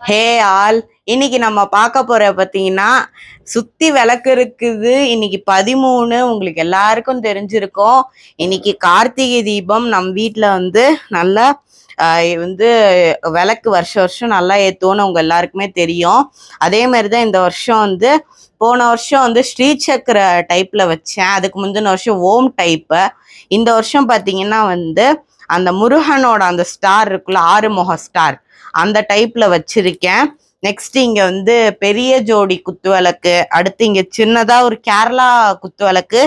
Hey all, இன்னைக்கு நம்ம பார்க்க போற பார்த்தீங்கன்னா சுத்தி விளக்கு இருக்குது. இன்னைக்கு 13 உங்களுக்கு எல்லாருக்கும் தெரிஞ்சிருக்கும். இன்னைக்கு கார்த்திகை தீபம் நம் வீட்டில் வந்து நல்லா வந்து விளக்கு வருஷம் வருஷம் நல்லா ஏற்றுவோன்னு உங்க எல்லாருக்குமே தெரியும். அதே மாதிரி தான் இந்த வருஷம் வந்து போன வருஷம் வந்து ஸ்ரீசக்கர டைப்ல வச்சேன். அதுக்கு முந்தின வருஷம் ஓம் டைப்பு. இந்த வருஷம் பார்த்தீங்கன்னா வந்து அந்த முருகனோட அந்த ஸ்டார் இருக்குல்ல, ஆறுமுக ஸ்டார், அந்த டைப்ல வச்சிருக்கேன். நெக்ஸ்ட் இங்க வந்து பெரிய ஜோடி குத்து விளக்கு, அடுத்து இங்க சின்னதா ஒரு கேரளா குத்து விளக்கு,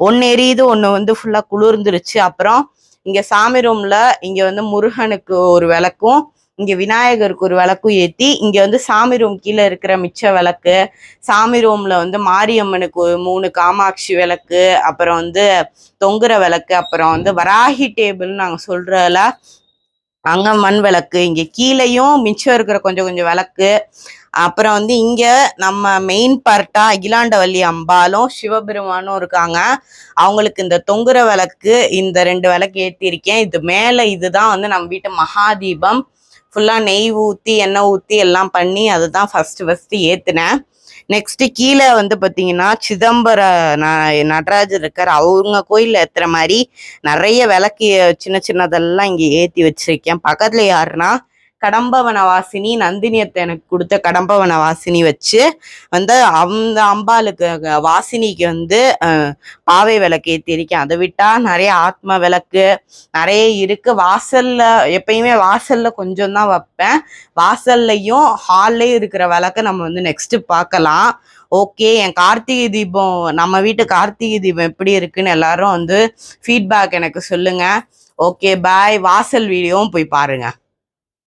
ஒன்னு எரியுது, ஒன்னு வந்து ஃபுல்லா குளிர்ந்துருச்சு. அப்புறம் இங்க சாமி ரூம்ல இங்க வந்து முருகனுக்கு ஒரு விளக்கும், இங்க விநாயகருக்கு ஒரு விளக்கும் ஏத்தி, இங்க வந்து சாமி ரூம் கீழே இருக்கிற மிச்ச விளக்கு, சாமி ரூம்ல வந்து மாரியம்மனுக்கு 3 காமாட்சி விளக்கு, அப்புறம் வந்து தொங்குற விளக்கு, அப்புறம் வந்து வராகி டேபிள் நாங்க சொல்றல அங்க மண் விளக்கு, இங்க கீழேயும் மிச்சம் இருக்கிற கொஞ்சம் கொஞ்சம் விளக்கு. அப்புறம் வந்து இங்க நம்ம மெயின் பார்ட்டா அகிலாண்டவல்லி அம்பாலும் சிவபெருமானும் இருக்காங்க. அவங்களுக்கு இந்த தொங்குற விளக்கு, இந்த 2 விளக்கு ஏற்றிருக்கேன். இது மேல இதுதான் வந்து நம்ம வீட்டு மகாதீபம். ஃபுல்லா நெய் ஊத்தி எண்ணெய் ஊத்தி எல்லாம் பண்ணி அதுதான் ஃபர்ஸ்ட் ஏத்துனேன். நெக்ஸ்ட் கீழே வந்து பார்த்தீங்கன்னா சிதம்பர நடராஜர் இருக்கார். அவங்க கோயிலில் ஏற்றுற மாதிரி நிறைய விளக்கு சின்ன சின்னதெல்லாம் இங்கே ஏற்றி வச்சிருக்கேன். பக்கத்தில் யாருன்னா கடம்பவன வாசினி, நந்தினியத்தை எனக்கு கொடுத்த கடம்பவன வாசினி வச்சு வந்து அந்த அம்பாளுக்கு வாசினிக்கு வந்து பாவை விளக்கு ஏற்றிருக்கேன். அதை விட்டா நிறைய ஆத்ம விளக்கு நிறைய இருக்கு. வாசல்ல எப்பயுமே வாசல்ல கொஞ்சம் தான் வைப்பேன். வாசல்லையும் ஹால்லையும் இருக்கிற விளக்க நம்ம வந்து நெக்ஸ்ட் பார்க்கலாம். ஓகே, என் கார்த்திகை தீபம், நம்ம வீட்டு கார்த்திகை தீபம் எப்படி இருக்குன்னு எல்லாரும் வந்து ஃபீட்பேக் எனக்கு சொல்லுங்க. Okay bye. வாசல் வீடியோவும் போய் பாருங்க.